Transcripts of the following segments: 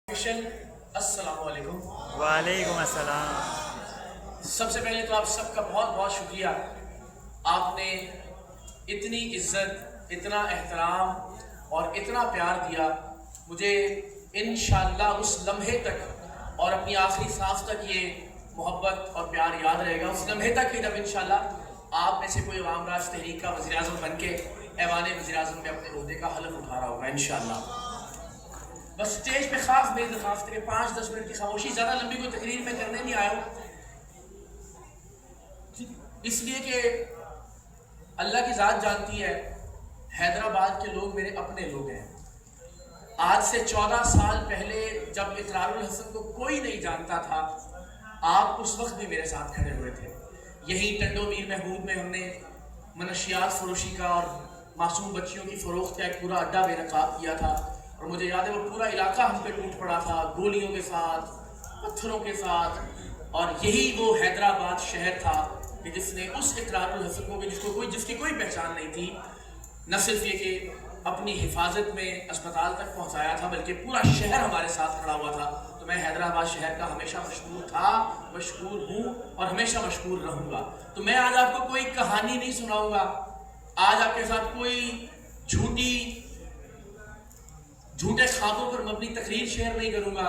السلام علیکم۔ وعلیکم السلام۔ سب سے پہلے تو آپ سب کا بہت بہت شکریہ، آپ نے اتنی عزت، اتنا احترام اور اتنا پیار دیا مجھے۔ انشاءاللہ اس لمحے تک اور اپنی آخری سانس تک یہ محبت اور پیار یاد رہے گا، اس لمحے تک کہ جب انشاءاللہ آپ میں سے کوئی عوام راج تحریک کا وزیر اعظم بن کے ایوان وزیر اعظم میں اپنے عہدے کا حلف اٹھا رہا ہوگا انشاءاللہ۔ بس سٹیج پہ خاص میری درخواست ہے کہ 5-10 منٹ کی خاموشی، زیادہ لمبی کوئی تقریر میں کرنے نہیں آیا ہوں، اس لیے کہ اللہ کی ذات جانتی ہے حیدرآباد کے لوگ میرے اپنے لوگ ہیں۔ آج سے 14 سال پہلے جب اقرار الحسن کو کوئی نہیں جانتا تھا، آپ اس وقت بھی میرے ساتھ کھڑے ہوئے تھے۔ یہی ٹنڈو میر محمود میں ہم نے منشیات فروشی کا اور معصوم بچیوں کی فروخت کا ایک پورا اڈا بے نقاب کیا تھا، اور مجھے یاد ہے وہ پورا علاقہ ہم پہ ٹوٹ پڑا تھا، گولیوں کے ساتھ، پتھروں کے ساتھ۔ اور یہی وہ حیدرآباد شہر تھا کہ جس نے اس اقرار الحسن کو، جس کی کوئی پہچان نہیں تھی، نہ صرف یہ کہ اپنی حفاظت میں اسپتال تک پہنچایا تھا بلکہ پورا شہر ہمارے ساتھ کھڑا ہوا تھا۔ تو میں حیدرآباد شہر کا ہمیشہ مشکور تھا، مشکور ہوں اور ہمیشہ مشکور رہوں گا۔ تو میں آج آپ کو کوئی کہانی نہیں سناؤں گا، آج آپ کے ساتھ کوئی جھوٹے خوابوں پر مبنی تقریر شیئر نہیں کروں گا،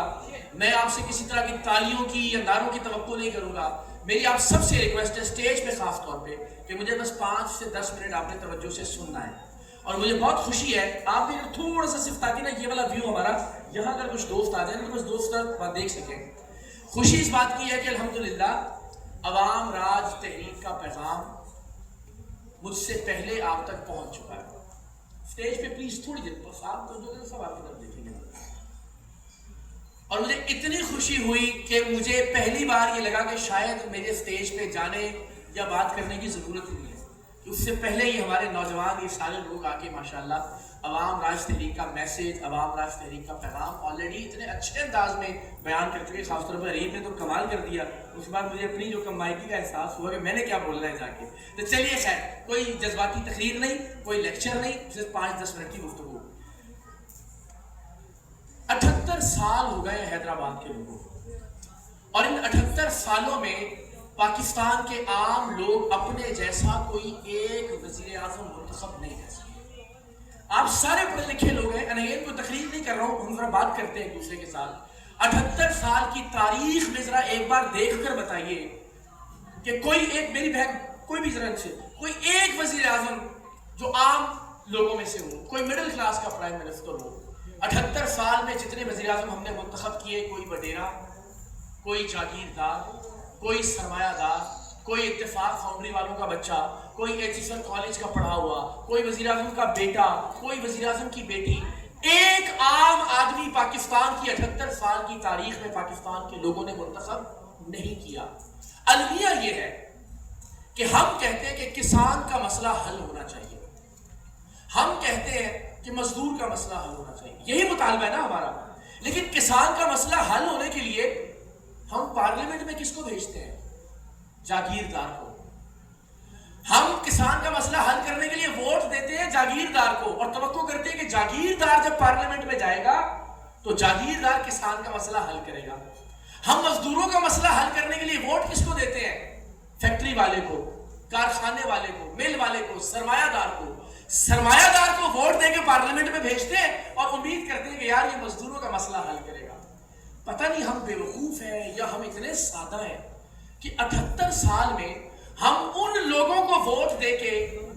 میں آپ سے کسی طرح کی تالیوں کی یا نعروں کی توقع نہیں کروں گا۔ میری آپ سب سے ریکویسٹ ہے اسٹیج پہ خاص طور پہ کہ مجھے بس 5 سے 10 منٹ آپ نے توجہ سے سننا ہے، اور مجھے بہت خوشی ہے آپ بھی تھوڑا سا صرف تاکہ نا یہ والا ویو ہمارا یہاں اگر کچھ دوست آ جائیں تو بس دوست دیکھ سکیں۔ خوشی اس بات کی ہے کہ الحمدللہ عوام راج تحریک کا پیغام مجھ سے پہلے آپ تک پہنچ چکا ہے۔ اسٹیج پہ پلیز تھوڑی دیر بس آپ تو جو سب آپ کی طرف دیکھیں گے، اور مجھے اتنی خوشی ہوئی کہ مجھے پہلی بار یہ لگا کہ شاید میرے اسٹیج پہ جانے یا بات کرنے کی ضرورت نہیں ہے، کہ اس سے پہلے ہی ہمارے نوجوان یہ سارے لوگ آ کے ماشاءاللہ عوام راج تحریک کا میسج، عوام راج تحریک کا پیغام آلریڈی اتنے اچھے انداز میں بیان کر چکے۔ خاص طور پر ریب نے تو کمال کر دیا، اس کے بعد مجھے اپنی جو کمائکی کا احساس ہوا کہ میں نے کیا بولنا ہے جا کے۔ تو چلیے خیر، کوئی جذباتی تقریر نہیں، کوئی لیکچر نہیں، صرف 5-10 منٹ کی گفتگو۔ 78 سال ہو گئے حیدرآباد کے لوگوں کو، اور ان 78 سالوں میں پاکستان کے عام لوگ اپنے جیسا کوئی ایک وزیر اعظم منتخب نہیں کر سکتے۔ آپ سارے پڑھے لکھے لوگ ہیں، انہیں کوئی تقریر نہیں کر رہا ہوں، ہم ذرا بات کرتے ہیں ایک دوسرے کے ساتھ۔ 78 سال کی تاریخ میں ذرا ایک بار دیکھ کر بتائیے کہ کوئی ایک، میری بہن کوئی بھی ذرا سے کوئی ایک وزیر اعظم جو عام لوگوں میں سے ہو، کوئی مڈل کلاس کا پرائم منسٹر ہو۔ 78 سال میں جتنے وزیر اعظم ہم نے منتخب کیے، کوئی وڈیرا، کوئی جاگیردار، کوئی سرمایہ دار، کوئی اتفاق فاؤنڈری والوں کا بچہ، کوئی ایچیسن کالج کا پڑھا ہوا، کوئی وزیر اعظم کا بیٹا، کوئی وزیر اعظم کی بیٹی، ایک عام آدمی پاکستان کی 78 سال کی تاریخ میں پاکستان کے لوگوں نے منتخب نہیں کیا۔ المیہ یہ ہے کہ ہم کہتے ہیں کہ کسان کا مسئلہ حل ہونا چاہیے، ہم کہتے ہیں کہ مزدور کا مسئلہ حل ہونا چاہیے، یہی مطالبہ ہے نا ہمارا۔ لیکن کسان کا مسئلہ حل ہونے کے لیے ہم پارلیمنٹ میں کس کو بھیجتے ہیں؟ جاگیردار کو۔ ہم کسان کا مسئلہ حل کرنے کے لیے ووٹ دیتے ہیں جاگیردار کو، اور توقع کرتے ہیں کہ جاگیردار جب پارلیمنٹ میں جائے گا تو جاگیردار کسان کا مسئلہ حل کرے گا۔ ہم مزدوروں کا مسئلہ حل کرنے کے لیے ووٹ کس کو دیتے ہیں؟ فیکٹری والے کو، کارخانے والے کو، مل والے کو، سرمایہ دار کو۔ سرمایہ دار کو ووٹ دے کے پارلیمنٹ میں بھیجتے ہیں اور امید کرتے ہیں کہ یار یہ مزدوروں کا مسئلہ حل کرے گا۔ پتہ نہیں ہم بے وقوف ہیں یا ہم اتنے سادہ ہیں کہ 78 سال میں ہم ان لوگوں کو ووٹ دے کے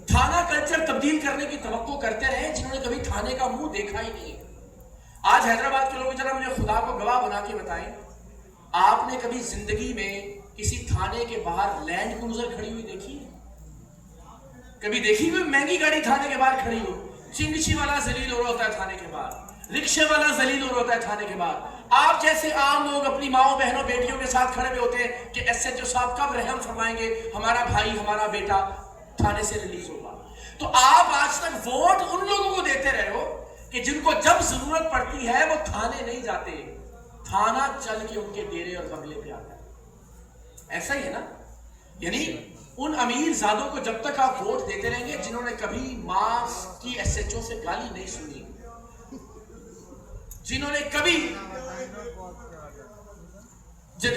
تھانہ کلچر تبدیل کرنے کی توقع کرتے رہے جنہوں نے کبھی تھانے کا منہ دیکھا ہی نہیں۔ آج حیدرآباد کے لوگ ذرا مجھے خدا کو گواہ بنا کے بتائیں، آپ نے کبھی زندگی میں کسی تھانے کے باہر لینڈ کروزر کھڑی ہوئی دیکھی؟ کبھی دیکھی ہوئی مہنگی گاڑی تھانے کے باہر کھڑی ہو؟ چنگچی والا ذلیل ہو رہا ہوتا ہے تھانے کے باہر، رکشے والا ذلیل ہو رہا ہوتا ہے تھانے کے باہر۔ آپ جیسے عام لوگ اپنی ماؤں بہنوں بیٹیوں کے ساتھ کھڑے ہوئے ہوتے ہیں کہ ایس ایچ او صاحب کب رحم فرمائیں گے، ہمارا بھائی ہمارا بیٹا تھانے سے ریلیز ہوگا۔ تو آپ آج تک ووٹ ان لوگوں کو دیتے رہے ہو کہ جن کو جب ضرورت پڑتی ہے وہ تھانے نہیں جاتے، تھانہ چل کے ان کے ڈیرے اور بنگلے پہ آتا ہے۔ ایسا ہی ہے نا؟ یعنی ان امیر زادوں کو جب تک آپ ووٹ دیتے رہیں گے جنہوں نے کبھی ماں کی ایس ایچ او سے گالی نہیں سنی، جنہوں نے کبھی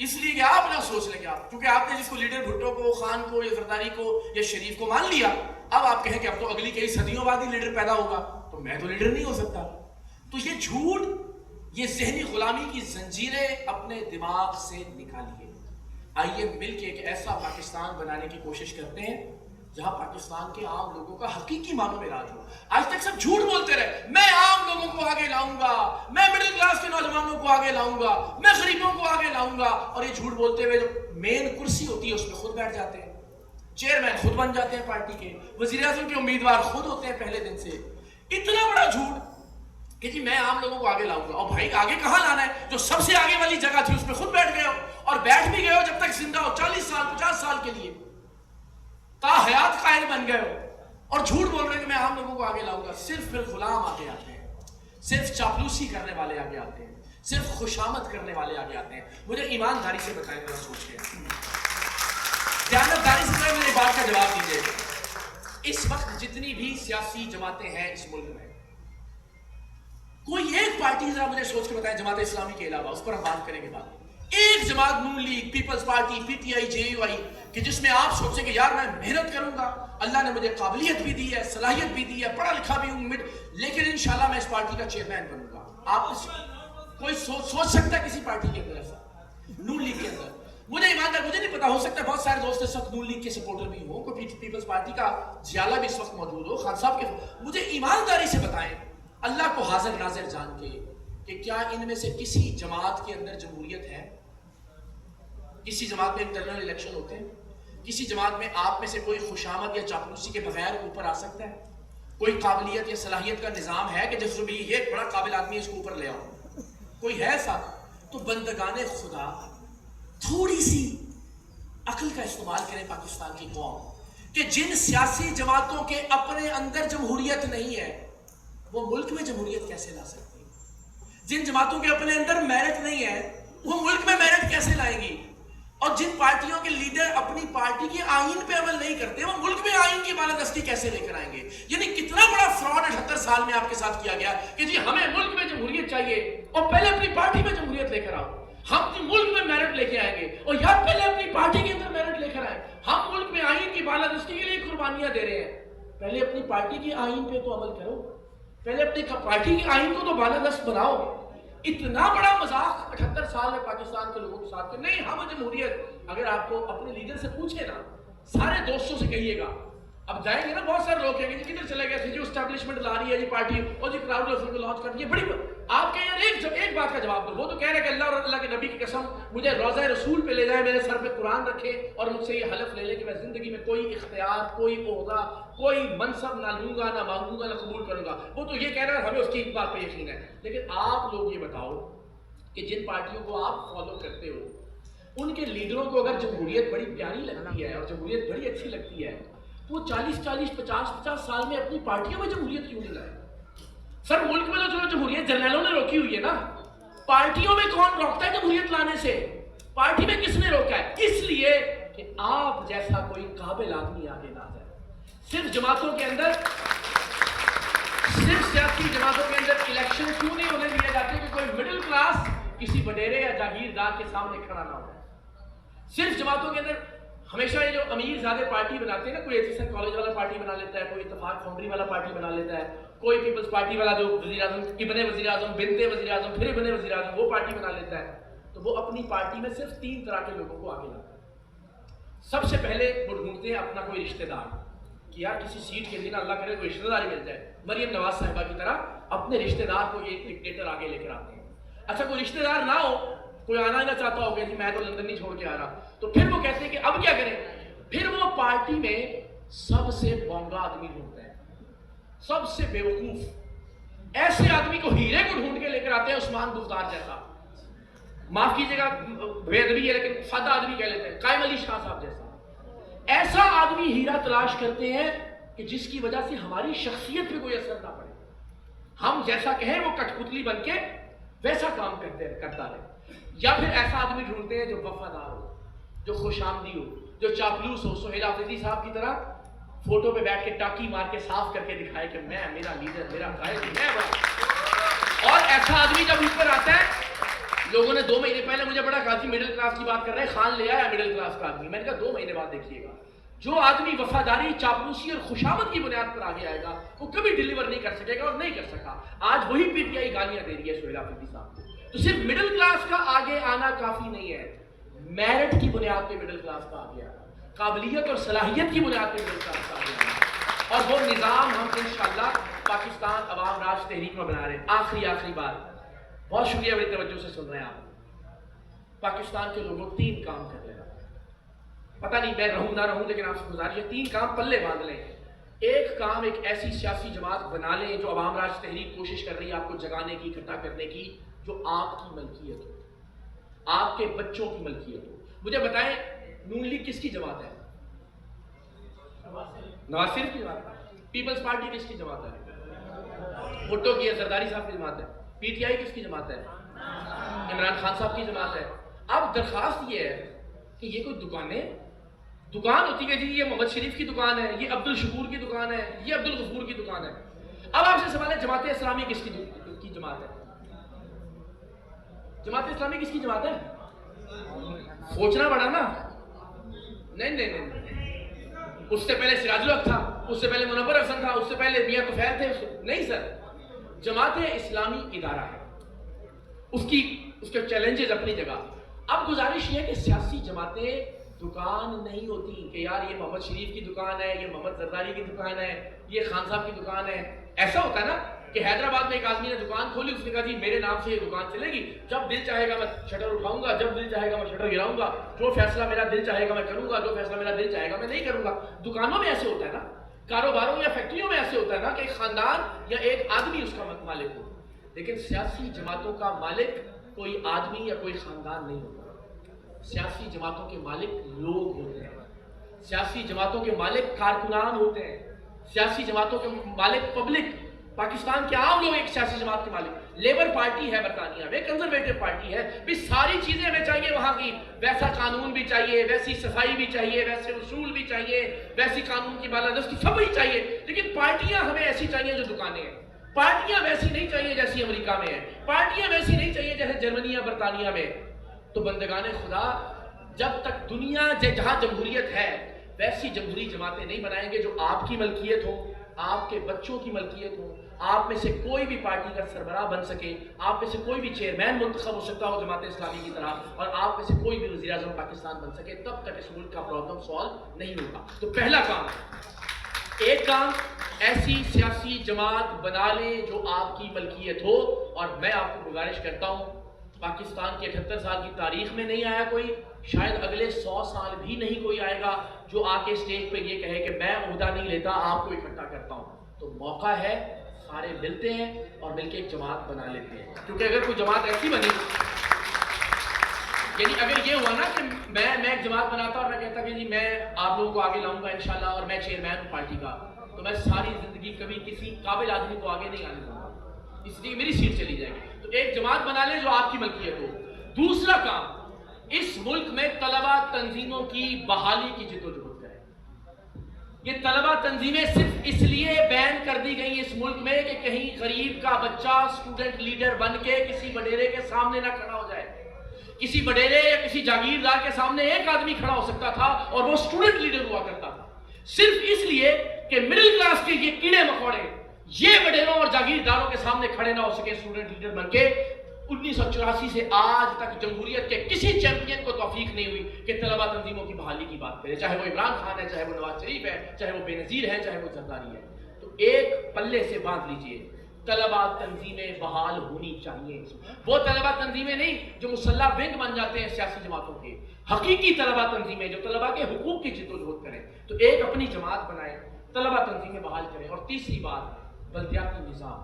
اس لیے کہ آپ نہ سوچ لیں کہ آپ، کیونکہ آپ نے جس کو لیڈر بھٹو کو، خان کو یا زرداری کو یا شریف کو مان لیا، اب آپ کہیں کہ اب تو اگلی کئی صدیوں بعد ہی لیڈر پیدا ہوگا، تو میں تو لیڈر نہیں ہو سکتا. تو یہ جھوٹ، یہ ذہنی غلامی کی زنجیریں اپنے دماغ سے نکالیے. آئیے مل کے ایک ایسا پاکستان بنانے کی کوشش کرتے ہیں جہاں پاکستان کے عام لوگوں کا حقیقی معنوں میں راج ہو. آج تک سب جھوٹ بولتے رہے، میں عام لوگوں کو آگے لاؤں گا، میں مڈل کلاس کے نوجوانوں کو آگے لاؤں گا، میں غریبوں کو آگے لاؤں گا، اور یہ جھوٹ بولتے ہوئے جو مین کرسی ہوتی ہے اس پہ خود بیٹھ جاتے ہیں، چیئرمین خود بن جاتے ہیں پارٹی کے، وزیر اعظم کے امیدوار خود ہوتے ہیں پہلے دن سے. اتنا بڑا جھوٹ کہ جی میں عام لوگوں کو آگے لاؤں گا. اور بھائی آگے کہاں لانا ہے؟ جو سب سے آگے والی جگہ تھی اس پہ خود بیٹھ گئے ہو، اور بیٹھ بھی گئے ہو جب تک زندہ ہو، 40 سال 50 سال کے لیے تا حیات قائل بن گئے ہو، اور جھوٹ بول رہے ہیں کہ میں عام لوگوں کو آگے لاؤں گا. صرف پھر غلام آگے آتے ہیں، صرف چاپلوسی کرنے والے آگے آتے ہیں، صرف خوشامد کرنے والے آگے آتے ہیں. مجھے ایمانداری سے بتائیں، ذرا سوچ کے دیانتداری سے میری بات کا جواب دیجیے. اس وقت جتنی بھی سیاسی جماعتیں ہیں اس ملک میں، کوئی ایک پارٹی ذرا مجھے سوچ کے بتائیں جماعت اسلامی کے علاوہ، اس پر ہم بات کریں گے بعد، ایک جماعت Noon League, Peoples Party, P T I, J U I, کہ جس میں آپ سوچیں کہ یار میں محنت کروں گا، اللہ نے مجھے قابلیت بھی دی ہے، صلاحیت بھی دی ہے، پڑھا لکھا بھی ہوں، لیکن انشاءاللہ میں اس پارٹی کا چیئرمین بنوں گا. آپ کوئی سوچ سکتا ہے کسی پارٹی کے اندر ایسا؟ نون لیگ کے اندر مجھے ایماندار، مجھے نہیں پتا، ہو سکتا ہے بہت سارے دوست اس وقت نون لیگ کے سپورٹر بھی ہوں، کوئی پیپلز پارٹی کا جیالہ بھی اس وقت موجود ہو، خان صاحب کے. مجھے ایمانداری سے بتائیں اللہ کو حاضر ناظر جان کے کہ کیا ان میں سے کسی جماعت کے اندر جمہوریت ہے؟ کسی جماعت میں انٹرنل الیکشن ہوتے ہیں؟ کسی جماعت میں آپ میں سے کوئی خوشامد یا چاپلوسی کے بغیر اوپر آ سکتا ہے؟ کوئی قابلیت یا صلاحیت کا نظام ہے کہ جس کو بھی یہ بڑا قابل آدمی ہے اس کو اوپر لے آؤ؟ کوئی ہے ایسا؟ تو بندگان خدا تھوڑی سی عقل کا استعمال کریں پاکستان کی قوم، کہ جن سیاسی جماعتوں کے اپنے اندر جمہوریت نہیں ہے وہ ملک میں جمہوریت کیسے لا سکتی ہے؟ جن جماعتوں کے اپنے اندر میرٹ نہیں ہے وہ ملک میں میرٹ کیسے لائیں گی؟ اور جن پارٹیوں کے لیڈر اپنی پارٹی کے آئین پہ عمل نہیں کرتے وہ ملک میں آئین کی بالادستی کیسے لے کر آئیں گے؟ یعنی کتنا بڑا فراڈ 78 سال میں آپ کے ساتھ کیا گیا کہ جی ہمیں ملک میں جمہوریت چاہیے اور پہلے اپنی پارٹی میں جمہوریت لے کر آؤ. ہم ملک میں میرٹ لے کے آئیں گے، اور یا پہلے اپنی پارٹی کے اندر میرٹ لے کر آئیں. ہم ملک میں آئین کی بالادستی کے لیے قربانیاں دے رہے ہیں. پہلے اپنی پارٹی کے آئین پہ تو عمل کرو، پہلے اپنی پارٹی کے آئین کو تو بالادست بناؤ. اتنا بڑا مذاق 78 سال میں پاکستان کے لوگوں کے ساتھ کہ نہیں ہم جمہوریت. اگر آپ کو اپنے لیڈر سے پوچھے نا، سارے دوستوں سے کہیے گا، اب جائیں گے نا بہت سارے لوگ کہیں گے جی کدھر چلے گئے تھے، جو اسٹیبلشمنٹ لا رہی ہے جی پارٹی، اور جی کراؤڈ ریفر کو لانچ کر دیا. بڑی آپ کہیں یار ایک بات کا جواب دو. وہ تو کہہ رہے کہ اللہ اور اللہ کے نبی کی قسم مجھے روضہ رسول پہ لے جائے، میرے سر پہ قرآن رکھے اور مجھ سے یہ حلف لے لے کہ میں زندگی میں کوئی اختیار، کوئی عہدہ، کوئی منصب نہ لوں گا، نہ مانگوں گا، نہ قبول کروں گا. وہ تو یہ کہہ رہا ہے، ہمیں اس کی ایک بات پہ یقین ہے. لیکن آپ لوگ یہ بتاؤ کہ جن پارٹیوں کو آپ فالو کرتے ہو ان کے لیڈروں کو اگر جمہوریت بڑی پیاری لگتی ہے اور جمہوریت بڑی اچھی لگتی ہے تو وہ 40 50 سال میں اپنی پارٹیوں میں جمہوریت کیوں نہیں لائے؟ سر ملک میں تو جمہوریت جرنیلوں نے روکی ہوئی ہے نا، پارٹیوں میں کون روکتا ہے جمہوریت لانے سے؟ پارٹی میں کس نے روکا ہے؟ اس لیے کہ آپ جیسا کوئی قابل آدمی آگے نہ جائے. صرف جماعتوں کے اندر، صرف سیاسی جماعتوں کے اندر الیکشن کیوں نہیں ہونے دیے جاتے کہ کوئی مڈل کلاس کسی وڈیرے یا جاگیردار کے سامنے کھڑا نہ ہو؟ صرف جماعتوں کے اندر ہمیشہ یہ جو امیر زیادہ پارٹی بناتے ہیں نا، کوئی ایجوکیشن کالج والا پارٹی بنا لیتا ہے، کوئی اتفاق فاؤنڈری والا پارٹی بنا لیتا ہے، کوئی پیپلز پارٹی والا جو وزیر اعظم، ابن وزیر اعظم، بنتے وزیر اعظم، پھر ابن وزیر اعظم، وہ پارٹی بنا لیتا ہے. تو وہ اپنی پارٹی میں صرف 3 طرح کے لوگوں کو آگے لاتا ہے. سب سے پہلے وہ ڈھونڈتے ہیں اپنا کوئی رشتہ دار کہ یار کسی سیٹ کے لیے نا اللہ کرے کوئی رشتہ دار مل جائے. مریم نواز صاحبہ کی طرح اپنے رشتہ دار کو ایک ڈکٹیٹر آگے لے کر آتے ہیں. اچھا کوئی رشتہ دار نہ ہو، کوئی آنا نہ چاہتا ہو کہ جی میں تو لندن نہیں چھوڑ کے آ رہا، تو پھر وہ کہتے ہیں کہ اب کیا کریں؟ پھر وہ پارٹی میں سب سے بونگا آدمی ڈھونڈتا ہے، سب سے بیوقوف ایسے آدمی کو، ہیرے کو ڈھونڈ کے لے کر آتے ہیں، عثمان بزدار جیسا، معاف کیجیے گا بے ادبی ہے لیکن سادہ آدمی کہہ لیتے ہیں، قائم علی شاہ صاحب جیسا. ایسا آدمی ہیرا تلاش کرتے ہیں کہ جس کی وجہ سے ہماری شخصیت پہ کوئی اثر نہ پڑے، ہم جیسا کہیں وہ کٹ پتلی بن کے ویسا کام کرتا رہے. یا پھر ایسا آدمی ڈھونڈتے ہیں جو وفادار ہو، جو خوش آمدی ہو، جو چاپلوس ہو، سہیل حافظی صاحب کی طرح فوٹو پہ بیٹھ کے ٹاکی مار کے صاف کر کے دکھائے کہ میرا لیڈر، میرا قائد، میں بڑا. اور ایسا آدمی جب اوپر آتا ہے لوگوں نے 2 مہینے پہلے مجھے بڑا کہا تھی مڈل کلاس کی بات کر رہے ہیں، خان لے آیا مڈل کلاس کا آدمی. میں نے کہا 2 مہینے بعد دیکھیے گا. جو آدمی وفاداری، چاپلوسی اور خوشامد کی بنیاد پر آگے آئے گا وہ کبھی ڈیلیور نہیں کر سکے گا اور نہیں کر سکا. آج وہی پی ٹی آئی گالیاں دے رہی ہے سہیل آفریدی صاحب کو. تو صرف مڈل کلاس کا آگے آنا کافی نہیں ہے، میرٹ کی بنیاد پہ مڈل کلاس کا آگے آنا، قابلیت اور صلاحیت کی بنیاد پہ مڈل کلاس کا آگے آنا، اور وہ نظام ہم انشاءاللہ پاکستان عوام راج تحریک میں بنا رہے ہیں. آخری بات، بہت شکریہ میری توجہ سے سن رہے ہیں آپ. پاکستان کے لوگوں 3 کام کر لینا. پتہ نہیں میں رہوں نہ رہوں، لیکن آپ سے گزارش ہے 3 کام پلے باندھ لیں. ایک کام، ایک ایسی سیاسی جماعت بنا لیں جو عوام راج تحریک کوشش کر رہی ہے آپ کو جگانے کی، اکٹھا کرنے کی، جو آپ کی ملکیت ہو، آپ کے بچوں کی ملکیت ہو. مجھے بتائیں نون لیگ کس کی جماعت ہے؟ نواز شریف کی جماعت ہے. پیپلز پارٹی کس کی جماعت ہے؟ بھٹو کی ہے، زرداری صاحب کی جماعت ہے. پی ٹی آئی کس کی جماعت ہے؟ عمران خان صاحب کی جماعت ہے. اب درخواست یہ ہے کہ یہ کوئی دکان ہوتی ہے جی، یہ محمد شریف کی دکان ہے، یہ عبد الشکور کی دکان ہے، یہ عبد الغفور کی دکان ہے. اب آپ سے سوال ہے جماعت اسلامی کس کی جماعت ہے؟ جماعت اسلامی کس کی جماعت ہے؟ سوچنا پڑا نا. نہیں، اس سے پہلے سراج الحق تھا، اس سے پہلے منور حسن تھا، اس سے پہلے میاں طفیل تھے. نہیں سر، جماعت اسلامی ادارہ ہے، اس کے چیلنجز اپنی جگہ. اب گزارش یہ ہے کہ سیاسی جماعتیں دکان نہیں ہوتی کہ یار یہ محمد شریف کی دکان ہے، یہ محمد زرداری کی دکان ہے، یہ خان صاحب کی دکان ہے. ایسا ہوتا ہے نا کہ حیدرآباد میں ایک آدمی نے دکان کھولی، اس نے کہا جی میرے نام سے یہ دکان چلے گی، جب دل چاہے گا میں شٹر اٹھاؤں گا، جب دل چاہے گا میں شٹر گراؤں گا، جو فیصلہ میرا دل چاہے گا میں کروں گا، جو فیصلہ میرا دل چاہے گا میں نہیں کروں گا. دکانوں میں ایسے ہوتا ہے نا، کاروباروں یا فیکٹریوں میں ایسے ہوتا ہے نا کہ ایک خاندان یا ایک آدمی اس کا مالک ہو. لیکن سیاسی جماعتوں کا مالک کوئی آدمی یا کوئی خاندان نہیں ہوتا. سیاسی جماعتوں کے مالک لوگ ہوتے ہیں، سیاسی جماعتوں کے مالک کارکنان ہوتے ہیں، سیاسی جماعتوں کے مالک پبلک. پاکستان کے عام لوگ ایک سیاسی جماعت کے مالک. لیبر پارٹی ہے برطانیہ میں، کنزرویٹو پارٹی ہے، بھی ساری چیزیں ہمیں چاہیے وہاں کی، ویسا قانون بھی چاہیے، ویسی صفائی بھی چاہیے، ویسے اصول بھی چاہیے، ویسی قانون کی بالادستی سب ہی چاہیے. لیکن پارٹیاں ہمیں ایسی چاہیے جو دکانیں ہیں. پارٹیاں ویسی نہیں چاہیے جیسی امریکہ میں ہے، پارٹیاں ویسی نہیں چاہیے جیسے جرمنی یا برطانیہ میں. تو بندگان خدا، جب تک دنیا جہاں جمہوریت ہے ویسی جمہوری جماعتیں نہیں بنائیں گے جو آپ کی ملکیت ہو، آپ کے بچوں کی ملکیت ہو، آپ میں سے کوئی بھی پارٹی کا سربراہ بن سکے، آپ میں سے کوئی بھی چیئرمین منتخب ہو سکتا ہو جماعت اسلامی کی طرح، اور آپ میں سے کوئی بھی وزیر اعظم پاکستان بن سکے، تب تک اس ملک کا پرابلم سالو نہیں ہوگا. تو پہلا کام، ایک کام، ایسی سیاسی جماعت بنا لیں جو آپ کی ملکیت ہو. اور میں آپ کو گزارش کرتا ہوں، پاکستان کے 78 سال کی تاریخ میں نہیں آیا کوئی، شاید اگلے 100 سال بھی نہیں کوئی آئے گا جو آ کے اسٹیج پہ یہ کہے کہ میں عہدہ نہیں لیتا، آپ کو اکٹھا کرتا ہوں. تو موقع ہے، سارے ملتے ہیں اور مل کے ایک جماعت بنا لیتے ہیں. کیونکہ اگر کوئی جماعت ایسی بنی، یعنی اگر یہ ہوا نا کہ میں ایک جماعت بناتا اور میں کہتا کہ جی میں آپ لوگوں کو آگے لاؤں گا انشاءاللہ اور میں چیئرمین ہوں پارٹی کا، تو میں ساری زندگی کبھی کسی قابل آدمی کو آگے نہیں آنے دوں گا، اس لیے میری سیٹ چلی جائے گی. تو ایک جماعت بنا لیں جو آپ کی ملکیت ہو. دوسرا کام، اس ملک میں طلبہ تنظیموں کی بحالی کی جدوجہد کریں. یہ طلبہ تنظیمیں صرف اس لیے بین کر دی گئی اس ملک میں کہ کہیں غریب کا بچہ اسٹوڈنٹ لیڈر بن کے کسی وڈیرے کے سامنے نہ کھڑا ہو جائے. کسی وڈیرے یا کسی جاگیردار کے سامنے ایک آدمی کھڑا ہو سکتا تھا اور وہ اسٹوڈنٹ لیڈر ہوا کرتا تھا، صرف اس لیے کہ مڈل کلاس کے یہ کیڑے مکوڑے یہ وڈیروں اور جاگیرداروں کے سامنے کھڑے نہ ہو سکے اسٹوڈنٹ لیڈر بن کے. 1984 سے آج تک جمہوریت کے کسی چیمپئن کو توفیق نہیں ہوئی کہ طلبہ تنظیموں کی بحالی کی بات کرے، چاہے وہ عمران خان ہے، چاہے وہ نواز شریف ہے، چاہے وہ بے نظیر ہے، چاہے وہ زرداری ہے. تو ایک پلے سے باندھ لیجئے، طلبہ تنظیمیں بحال ہونی چاہیے. وہ طلبہ تنظیمیں نہیں جو مسلح ونگ بن جاتے ہیں سیاسی جماعتوں کے، حقیقی طلبہ تنظیمیں جو طلبہ کے حقوق کی جدوجہد کریں. تو ایک اپنی جماعت بنائیں، طلبہ تنظیمیں بحال کریں. اور تیسری بات، بلدیاتی نظام.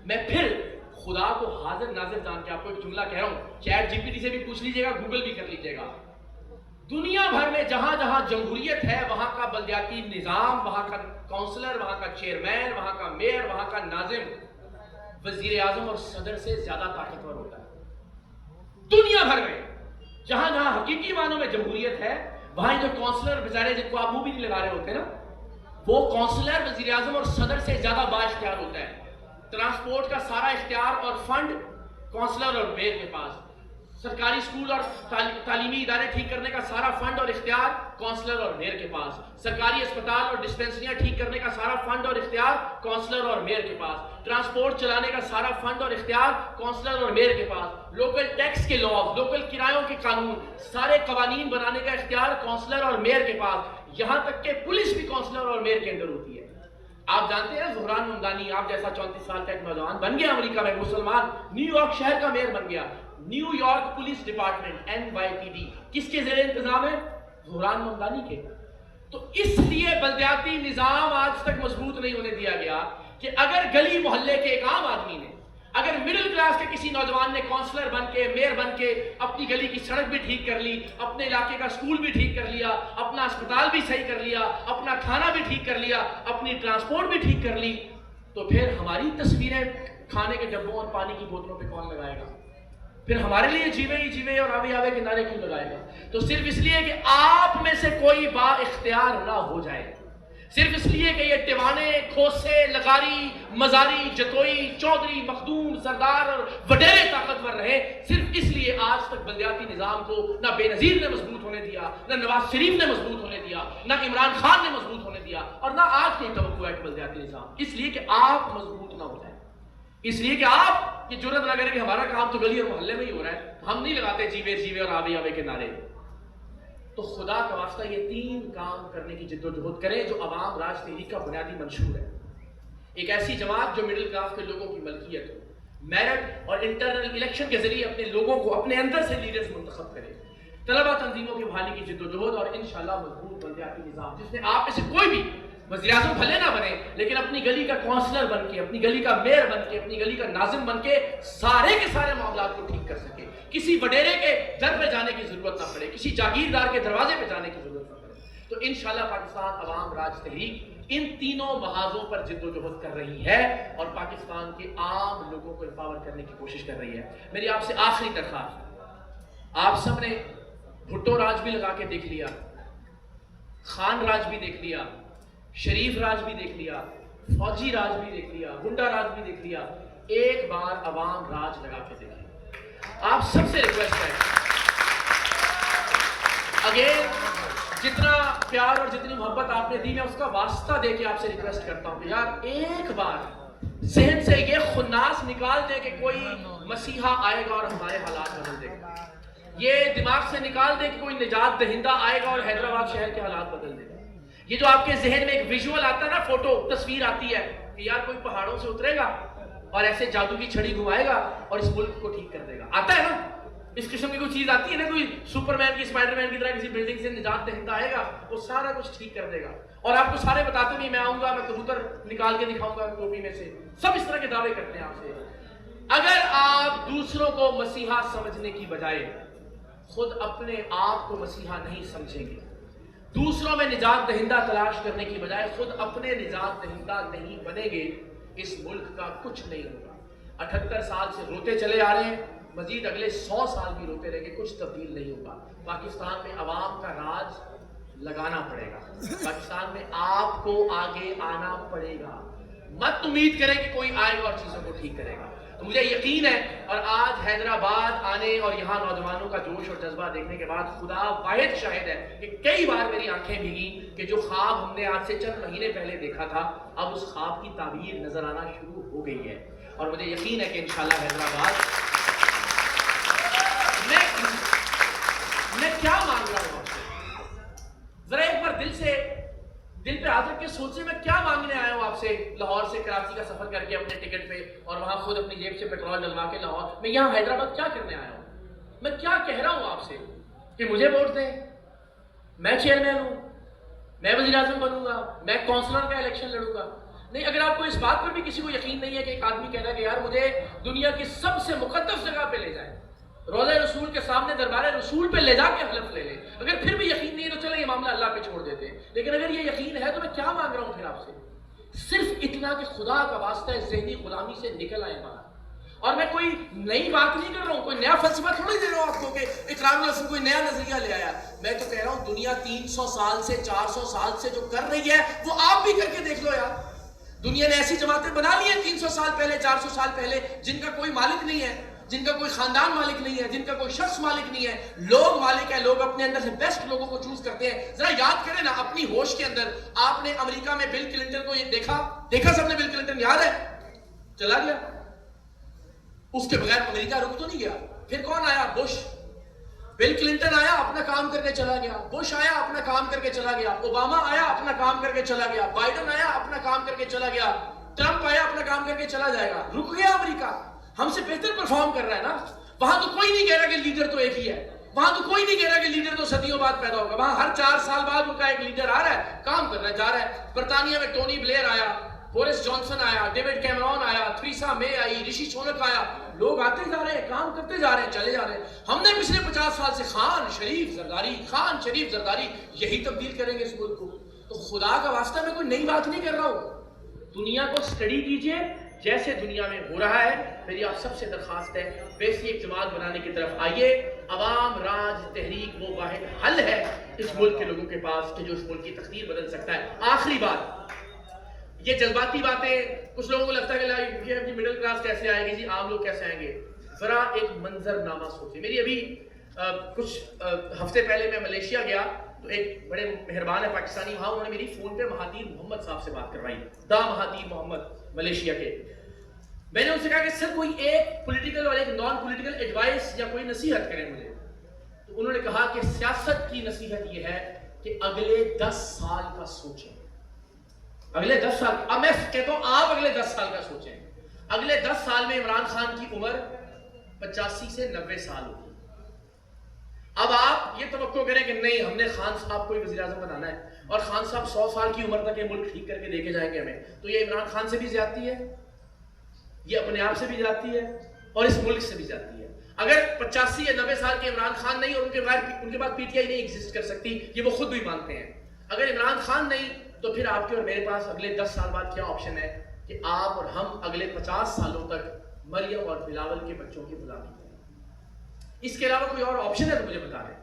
میں پھر خدا کو حاضر ناظر جان کے آپ کو ایک جملہ کہہ رہا ہوں، چیٹ جی پی ٹی سے بھی پوچھ لیجئے گا، گوگل بھی کر لیجئے گا. دنیا بھر میں جہاں جہاں جمہوریت ہے وہاں کا بلدیاتی نظام، وہاں کا کونسلر، وہاں کا چیئرمین، وہاں کا میئر، وہاں کا ناظم وزیر اعظم اور صدر سے زیادہ طاقتور ہوتا ہے. دنیا بھر میں جہاں جہاں حقیقی معنوں میں جمہوریت ہے وہاں جو کونسلر بیچارے جن کو آپ منہ بھی نہیں لگا رہے ہوتے نا، وہ کونسلر وزیر اعظم اور صدر سے زیادہ بااختیار ہوتا ہے. ٹرانسپورٹ کا سارا اختیار اور فنڈ کونسلر اور میئر کے پاس. سرکاری اسکول اور تعلیمی ادارے ٹھیک کرنے کا سارا فنڈ اور اختیار کونسلر اور میئر کے پاس. سرکاری اسپتال اور ڈسپینسریاں ٹھیک کرنے کا سارا فنڈ اور اختیار کونسلر اور میئر کے پاس. ٹرانسپورٹ چلانے کا سارا فنڈ اور اختیار کونسلر اور میئر کے پاس. لوکل ٹیکس کے لاز، لوکل کرایوں کے قانون، سارے قوانین بنانے کا اختیار کونسلر اور میئر کے پاس. یہاں تک کہ پولیس بھی کونسلر اور میئر کے اندر ہوتی ہے. آپ جانتے ہیں زہران ممدانی آپ جیسا 34 سال کا ایک نوجوان بن گیا امریکہ میں مسلمان، نیو یارک شہر کا میئر بن گیا. New York police department NYPD کس کے زیر انتظام ہے؟ زہران ممدانی کے. تو اس لیے بلدیاتی نظام آج تک مضبوط نہیں ہونے دیا گیا کہ اگر گلی محلے کے ایک عام آدمی نے، اگر مڈل کلاس کے کسی نوجوان نے کونسلر بن کے، میئر بن کے اپنی گلی کی سڑک بھی ٹھیک کر لی، اپنے علاقے کا اسکول بھی ٹھیک کر لیا، اپنا اسپتال بھی صحیح کر لیا، اپنا کھانا بھی ٹھیک کر لیا، اپنی ٹرانسپورٹ بھی ٹھیک کر لی، تو پھر ہماری تصویریں کھانے کے ڈبوں اور پانی کی بوتلوں پہ کون لگائے گا؟ پھر ہمارے لیے جیوے ہی جیوے اور آوے آوے کے نعرے کیوں لگائے گا؟ تو صرف اس لیے کہ آپ میں سے کوئی با اختیار نہ ہو جائے، صرف اس لیے کہ یہ ٹیوانے، کھوسے، لغاری، مزاری، جتوئی، چودھری، مخدوم، سردار اور وڈیرے طاقتور رہے، صرف اس لیے آج تک بلدیاتی نظام کو نہ بے نظیر نے مضبوط ہونے دیا، نہ نواز شریف نے مضبوط ہونے دیا، نہ عمران خان نے مضبوط ہونے دیا، اور نہ آج کی توقع ہے کہ بلدیاتی نظام، اس لیے کہ آپ مضبوط نہ ہو جائیں، اس لیے کہ آپ یہ جرت نہ کریں کہ ہمارا کام تو گلی اور محلے میں ہی ہو رہا ہے، ہم نہیں لگاتے جیوے جیوے اور آوے آوے کے نعرے. تو خدا کا واسطہ یہ 3 کام کرنے کی جد و جہد کریں جو عوام راج تحریک کا بنیادی منشور ہے. ایک ایسی جماعت جو مڈل کلاس کے لوگوں کی ملکیت ہو، میرٹ اور انٹرنل الیکشن کے ذریعے اپنے لوگوں کو اپنے اندر سے لیڈرز منتخب کرے. طلبہ تنظیموں کی بحالی کی جد و جہد اور انشاءاللہ مضبوط بلدیاتی نظام جس میں آپ میں سے کوئی بھی وزیر اعظم بھلے نہ بنے لیکن اپنی گلی کا کونسلر بن کے، اپنی گلی کا میئر بن کے، اپنی گلی کا ناظم بن کے سارے کے سارے معاملات کو ٹھیک کر سکے. کسی وڈیرے کے در پہ جانے کی ضرورت نہ پڑے، کسی جاگیردار کے دروازے پہ جانے کی ضرورت نہ پڑے. تو انشاءاللہ پاکستان عوام راج تحریک ان تینوں محاذوں پر جد و جہد کر رہی ہے اور پاکستان کے عام لوگوں کو امپاور کرنے کی کوشش کر رہی ہے. میری آپ سے آخری درخواست، آپ سب نے بھٹو راج بھی لگا کے دیکھ لیا، خان راج بھی دیکھ لیا، شریف راج بھی دیکھ لیا، فوجی راج بھی دیکھ لیا، گنڈا راج بھی دیکھ لیا، ایک بار عوام راج لگا کے دیکھیں. آپ سب سے ریکویسٹ ہے، اگین جتنا پیار اور جتنی محبت آپ نے دی میں اس کا واسطہ دے کے آپ سے ریکویسٹ کرتا ہوں کہ یار ایک بار ذہن سے یہ خناس نکال دے کہ کوئی مسیحا آئے گا اور ہمارے حالات بدل دے گا. یہ دماغ سے نکال دے کہ کوئی نجات دہندہ آئے گا اور حیدرآباد شہر کے حالات بدل دے گا. یہ جو آپ کے ذہن میں ایک ویژول آتا ہے نا، فوٹو تصویر آتی ہے کہ یار کوئی پہاڑوں سے اترے گا اور ایسے جادو کی چھڑی گھمائے گا اور اس ملک کو ٹھیک کر دے گا، آتا ہے نا اس قسم کی کوئی چیز آتی ہے نا، کوئی سپر مین کی، اسپائڈر مین کی طرح کسی بلڈنگ سے نجات دہندہ آئے گا، وہ سارا کچھ ٹھیک کر دے گا. اور آپ کو سارے بتاتے بھی میں آؤں گا، میں کبوتر نکال کے دکھاؤں گا ٹوپی میں سے، سب اس طرح کے دعوے کرتے ہیں آپ سے. اگر آپ دوسروں کو مسیحا سمجھنے کی بجائے خود اپنے آپ کو مسیحا نہیں سمجھیں گے، دوسروں میں نجات دہندہ تلاش کرنے کی بجائے خود اپنے نجات دہندہ نہیں بنیں گے، اس ملک کا کچھ نہیں ہوگا. 78 سال سے روتے چلے آ رہے ہیں، مزید اگلے 100 سال بھی روتے رہیں گے، کچھ تبدیل نہیں ہوگا. پاکستان میں عوام کا راج لگانا پڑے گا، پاکستان میں آپ کو آگے آنا پڑے گا. مت امید کریں کہ کوئی آئے گا اور چیزوں کو ٹھیک کرے گا. تو مجھے یقین ہے، اور آج حیدرآباد آنے اور یہاں نوجوانوں کا جوش اور جذبہ دیکھنے کے بعد خدا واحد شاہد ہے کہ کئی بار میری آنکھیں بھیگی کہ جو خواب ہم نے آج سے چند مہینے پہلے دیکھا تھا اب اس خواب کی تعبیر نظر آنا شروع ہو گئی ہے. اور مجھے یقین ہے کہ انشاءاللہ حیدرآباد، میں کیا مانگ رہا ہوں آپ سے، ذرا ایک بار دل پہ حاضر کے سوچیں میں کیا مانگنے آیا ہوں آپ سے. لاہور سے کراچی کا سفر کر کے اپنے ٹکٹ پہ اور وہاں خود اپنی جیب سے پیٹرول ڈلوا کے لاہور، میں یہاں حیدرآباد کیا کرنے آیا ہوں؟ میں کیا کہہ رہا ہوں آپ سے کہ مجھے ووٹ دیں، میں چیئرمین ہوں، میں وزیر اعظم بنوں گا، میں کونسلر کا الیکشن لڑوں گا. نہیں، اگر آپ کو اس بات پر بھی کسی کو یقین نہیں ہے کہ ایک آدمی کہنا کہ یار مجھے دنیا کی سب سے مقدس جگہ پہ لے جائے، روضہ رسول کے سامنے دربار رسول پہ لے جا کے حلف لے لے، اگر پھر بھی یقین نہیں ہے تو چلے یہ معاملہ اللہ پہ چھوڑ دیتے ہیں. لیکن اگر یہ یقین ہے تو میں کیا مانگ رہا ہوں پھر آپ سے؟ صرف اتنا کہ خدا کا واسطہ ہے ذہنی غلامی سے نکل آئے باہر. اور میں کوئی نئی بات نہیں کر رہا ہوں، کوئی نیا فلسفہ تھوڑی دے رہا ہوں آپ کو کہ اقرار الرسول کوئی نیا نظریہ لے آیا. میں تو کہہ رہا ہوں دنیا 300 سال سے 400 سال سے جو کر رہی ہے وہ آپ بھی کر کے دیکھ لو یار. دنیا نے ایسی جماعتیں بنا لی ہیں 300 سال پہلے 400 سال پہلے جن کا کوئی مالک نہیں ہے، جن کا کوئی خاندان مالک نہیں ہے، جن کا کوئی شخص مالک نہیں ہے، لوگ مالک ہیں، لوگ اپنے اندر سے بیسٹ لوگوں کو چوز کرتے ہیں. ذرا یاد کریں نا اپنی ہوش کے اندر، آپ نے امریکہ میں بل کلنٹن کو یہ دیکھا سب نے بل کلنٹن یاد ہے؟ چلا گیا. اس کے بغیر امریکہ رک تو نہیں گیا. پھر کون آیا؟ بش. بل کلنٹن آیا اپنا کام کر کے چلا گیا، بش آیا اپنا کام کر کے چلا گیا، اوباما آیا اپنا کام کر کے چلا گیا، بائیڈن آیا اپنا کام کر کے چلا گیا، ٹرمپ آیا اپنا کام کر کے چلا جائے گا. رک گیا امریکہ. ہم سے بہتر پرفارم کر رہا ہے نا. وہاں تو کوئی نہیں کہہ رہا کہ لیڈر تو ایک ہی ہے. وہاں تو کوئی نہیں کہہ رہا کہ لیڈر تو صدیوں بعد پیدا ہوگا. وہاں ہر 4 سال بعد ان کا ایک لیڈر آ رہا ہے، کام کر رہا ہے، جا رہا ہے. برطانیہ میں ٹونی بلیئر آیا، بورس جانسن آیا، ڈیوڈ کیمرون آیا، تھریسا مے آئی، رشی سونک آیا. لوگ آتے جا رہے ہیں، کام کرتے جا رہے ہیں، چلے جا رہے ہیں. ہم نے پچھلے 50 سال سے خان شریف زرداری یہی تبدیل کریں گے اس ملک کو. تو خدا کا واسطہ میں کوئی نئی بات نہیں کر رہا ہوں. دنیا کو سٹڈی کیجئے جیسے دنیا میں ہو رہا ہے. میری آپ سب سے درخواست ہے ویسی ایک جماعت بنانے کی طرف آئیے. عوام راج تحریک وہ واحد حل ہے اس ملک کے لوگوں کے پاس کہ جو اس ملک کی تقدیر بدل سکتا ہے. آخری بات، یہ جذباتی باتیں کچھ لوگوں کو لگتا ہے کہ یہ مڈل کلاس کیسے آئے گی جی، عام لوگ کیسے آئیں گے. ذرا ایک منظر نامہ سوچیں. میری ابھی کچھ ہفتے پہلے میں ملیشیا گیا تو ایک بڑے مہربان ہے پاکستانی وہاں، انہوں نے میری فون پہ مہاتیر محمد صاحب سے بات کروائی، مہاتیر محمد ملیشیا کے. میں نے ان سے کہا کہ سر کوئی ایک پولیٹیکل اور ایک نان پولیٹیکل ایڈوائس یا کوئی نصیحت کریں مجھے. تو انہوں نے کہا کہ سیاست کی نصیحت یہ ہے کہ اگلے 10 سال کا سوچیں. اگلے 10 سال، اب میں کہتا ہوں آپ اگلے 10 سال کا سوچیں. اگلے 10 سال میں عمران خان کی عمر 85 سے 90 سال ہوگی. اب آپ یہ توقع کریں کہ نہیں ہم نے خان صاحب کو وزیر اعظم بنانا ہے اور خان صاحب 100 سال کی عمر تک یہ ملک ٹھیک کر کے دے کے جائیں گے ہمیں، تو یہ عمران خان سے بھی زیادتی ہے، یہ اپنے آپ سے بھی زیادتی ہے اور اس ملک سے بھی زیادتی ہے. اگر 85 یا 90 سال کے عمران خان نہیں اور ان کے بعد پی ٹی آئی نہیں ایگزسٹ کر سکتی، یہ وہ خود بھی مانتے ہیں. اگر عمران خان نہیں تو پھر آپ کے اور میرے پاس اگلے 10 سال بعد کیا آپشن ہے کہ آپ اور ہم اگلے 50 سالوں تک مریم اور بلاول کے بچوں کی غلامی کریں. اس کے علاوہ کوئی اور آپشن ہے تو مجھے بتا دیں.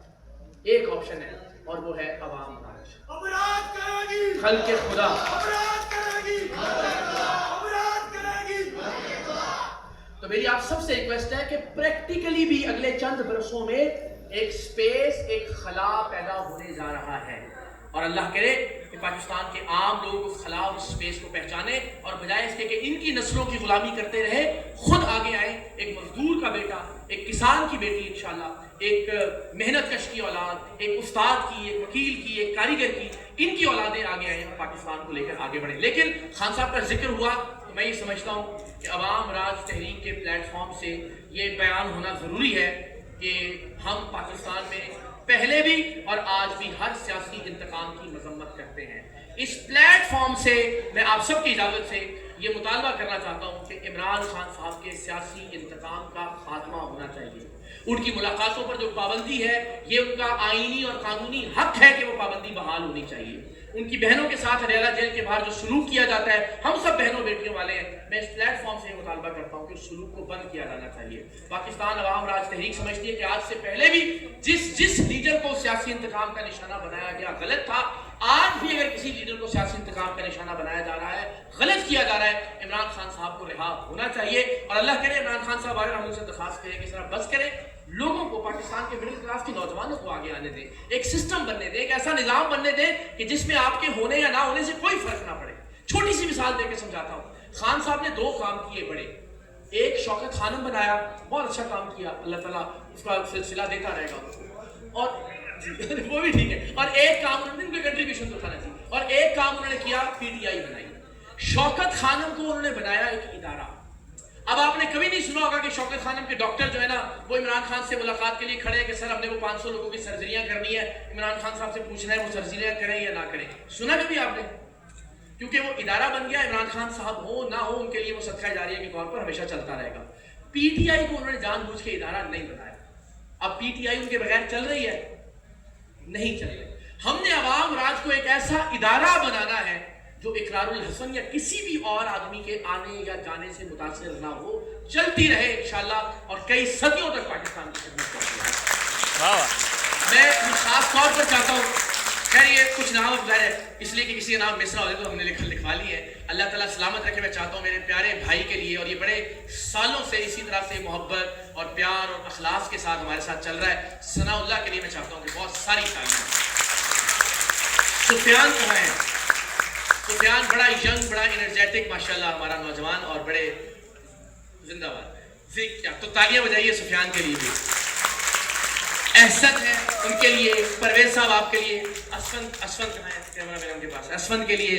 ایک آپشن ہے اور وہ ہے عوام راج، خلق خدا. تو میری آپ سب سے ریکویسٹ ہے کہ پریکٹیکلی بھی اگلے چند برسوں میں ایک سپیس، ایک خلا پیدا ہونے جا رہا ہے اور اللہ کرے کہ پاکستان کے عام لوگ اس خلا اور اس سپیس کو پہچانے اور بجائے اس کے کہ ان کی نسلوں کی غلامی کرتے رہے خود آگے آئیں. ایک مزدور کا بیٹا، ایک کسان کی بیٹی انشاءاللہ، ایک محنت کش کی اولاد، ایک استاد کی، ایک وکیل کی، ایک کاریگر کی، ان کی اولادیں آگے آئیں اور پاکستان کو لے کر آگے بڑھیں. لیکن خان صاحب کا ذکر ہوا تو میں یہ سمجھتا ہوں کہ عوام راج تحریک کے پلیٹ فارم سے یہ بیان ہونا ضروری ہے کہ ہم پاکستان میں پہلے بھی اور آج بھی ہر سیاسی انتقام کی مذمت کرتے ہیں. اس پلیٹ فارم سے میں آپ سب کی اجازت سے یہ مطالبہ کرنا چاہتا ہوں کہ عمران خان صاحب کے سیاسی انتقام کا خاتمہ ہونا چاہیے. ان کی ملاقاتوں پر جو پابندی ہے یہ ان کا آئینی اور قانونی حق ہے کہ وہ پابندی بحال ہونی چاہیے. ان کی بہنوں کے ساتھ ریلا جیل کے باہر جو سلوک کیا جاتا ہے، ہم سب بہنوں بیٹیوں والے ہیں، میں اس پلیٹ فارم سے یہ مطالبہ کرتا ہوں کہ اس سلوک کو بند کیا جانا چاہیے. پاکستان عوام راج تحریک سمجھتی ہے کہ آج سے پہلے بھی جس لیڈر کو سیاسی انتقام کا نشانہ بنایا گیا غلط تھا. آج بھی اگر کسی لیڈر کو سیاسی انتقام کا نشانہ بنایا جا رہا ہے، غلط کیا جا رہا ہے، عمران خان صاحب کو رہا ہونا چاہیے. اور اللہ کرے عمران خان صاحب آگے ہم ان سے درخواست کریں کہ اس طرح بس کریں، لوگوں کو، پاکستان کے مڈل کلاس کے نوجوانوں کو آگے آنے دیں، ایک سسٹم بننے دیں، ایک ایسا نظام بننے دیں کہ جس میں آپ کے ہونے یا نہ ہونے سے کوئی فرق نہ پڑے. چھوٹی سی مثال دے کے سمجھاتا ہوں. خان صاحب نے 2 کام کیے بڑے. ایک شوکت خانم بنایا، بہت اچھا کام کیا، اللہ تعالیٰ اس کا سلسلہ دیتا رہے گا، اور وہ بھی ٹھیک ہے. اور ایک کام انہوں نے ان کے کنٹریبیوشن تو کھانا چاہیے، اور ایک کام انہوں نے کیا، پی ٹی آئی بنائی. شوکت خانم کو انہوں نے بنایا ایک ادارہ. اب آپ نے کبھی نہیں سنا ہوگا کہ شوکت خانم کے ڈاکٹر جو ہے نا وہ عمران خان سے ملاقات کے لیے کھڑے ہیں کہ سر ہم نے وہ 500 لوگوں کی سرجریاں کرنی ہے، عمران خان صاحب سے پوچھنا ہے وہ سرجریاں کریں یا نہ کریں. سنا کبھی آپ نے؟ کیونکہ وہ ادارہ بن گیا، عمران خان صاحب ہو نہ ہو ان کے لیے وہ صدقہ جاریہ کے طور پر ہمیشہ چلتا رہے گا. پی ٹی آئی کو انہوں نے جان بوجھ کے ادارہ نہیں بنایا. اب پی ٹی آئی ان کے بغیر چل رہی ہے؟ نہیں چل رہی. ہم نے عوام راج کو ایک ایسا ادارہ بنانا ہے جو اقرار الحسن یا کسی بھی اور آدمی کے آنے یا جانے سے متاثر نہ ہو، چلتی رہے انشاءاللہ اور کئی صدیوں تک پاکستان کی خدمت کرتی رہے. میں خاص طور پر چاہتا ہوں خیر یہ کچھ نام ظاہر ہے اس لیے کہ کسی کا نام مصرع ہو جائے تو ہم نے لکھوا لی ہے. اللہ تعالیٰ سلامت رکھے. میں چاہتا ہوں میرے پیارے بھائی کے لیے, اور یہ بڑے سالوں سے اسی طرح سے محبت اور پیار اور اخلاص کے ساتھ ہمارے ساتھ چل رہا ہے, ثناء اللہ کے لیے میں چاہتا ہوں کہ بہت ساری تالیاں. سفیان کہاں ہے؟ سفیان بڑا ینگ, بڑا انرجیٹک ماشاءاللہ ہمارا نوجوان, اور بڑے زندہ باد. تو تالیاں بجائیے سفیان کے لیے بھی. احسن ہے ان کے لیے, پرویز صاحب آپ کے لیے, اسفند کہاں ہے کیمرہ مین کے پاس, اسفند کے لیے,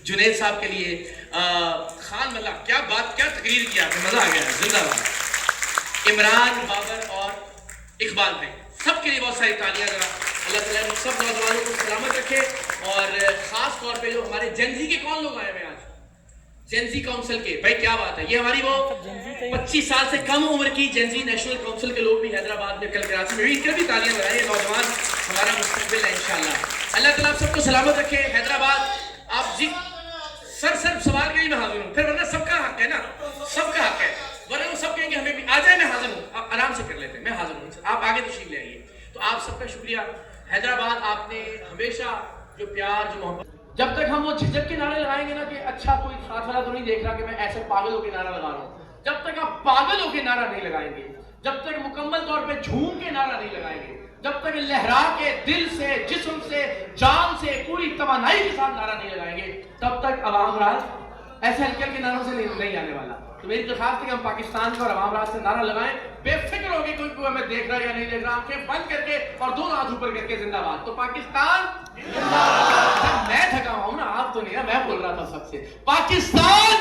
جنید صاحب کے لیے, خان ملا, کیا بات, کیا تقریر کیا, مزہ آ گیا, زندہ باد. عمران, بابر اور اقبال بھائی, سب کے لیے بہت ساری تالیاں. ذرا اللہ تعالیٰ نے سب نوجوانوں کو سلامت رکھے, اور خاص طور پہ جو ہمارے جنزی کے کون لوگ آئے ہوئے آج, جنزی کاؤنسل کے بھائی, کیا بات ہے. یہ ہماری وہ 25 سال سے کم عمر کی جنزی نیشنل کاؤنسل کے لوگ بھی حیدرآباد میں, کل کراچی میں بھی, ان کے بھی تالیاں بجائیں. نوجوان ہمارا مستقبل ہے انشاءاللہ. اللہ تعالیٰ آپ سب کو سلامت رکھے. حیدرآباد آپ جی سر سوال کے لیے میں حاضر ہوں, پھر ورنہ سب کا حق ہے نا, سب کا حق ہے, ورنہ وہ سب کہیں گے ہمیں بھی آ جائے. میں حاضر ہوں, آپ آرام سے کر لیتے ہیں, میں حاضر ہوں, آپ آگے تشریف لے آئیے. تو آپ سب کا شکریہ. حیدرآباد آپ نے ہمیشہ جو پیار, جو محبت, جب تک ہم وہ جھجک کے نعرے لگائیں گے نا کہ اچھا کوئی ساتھ والا تو نہیں دیکھ رہا کہ میں ایسے پاگل ہو کے نعرہ لگا رہا ہوں, جب تک آپ پاگل ہو کے نعرہ نہیں لگائیں گے, جب تک مکمل طور پہ جھوم کے نعرہ نہیں لگائیں گے, جب تک لہرا کے دل سے, جسم سے, جان سے, پوری توانائی کے ساتھ نعرہ نہیں لگائیں گے, تب تک عوام راج ایسے ہلکے ہلکے نعروں سے نہیں آنے والا. تو میری درخواست ہے کہ ہم پاکستان کا اور عوام راج سے نعرہ لگائیں, بے فکر ہوگی کوئی ہمیں دیکھ رہا ہے یا نہیں دیکھ رہا, آنکھیں بند کر کے اور دونوں ہاتھ اوپر کر کے زندہ باد. تو پاکستان میں تھکا ہوں نا, آپ تو نہیں نا, میں بول رہا تھا سب سے, پاکستان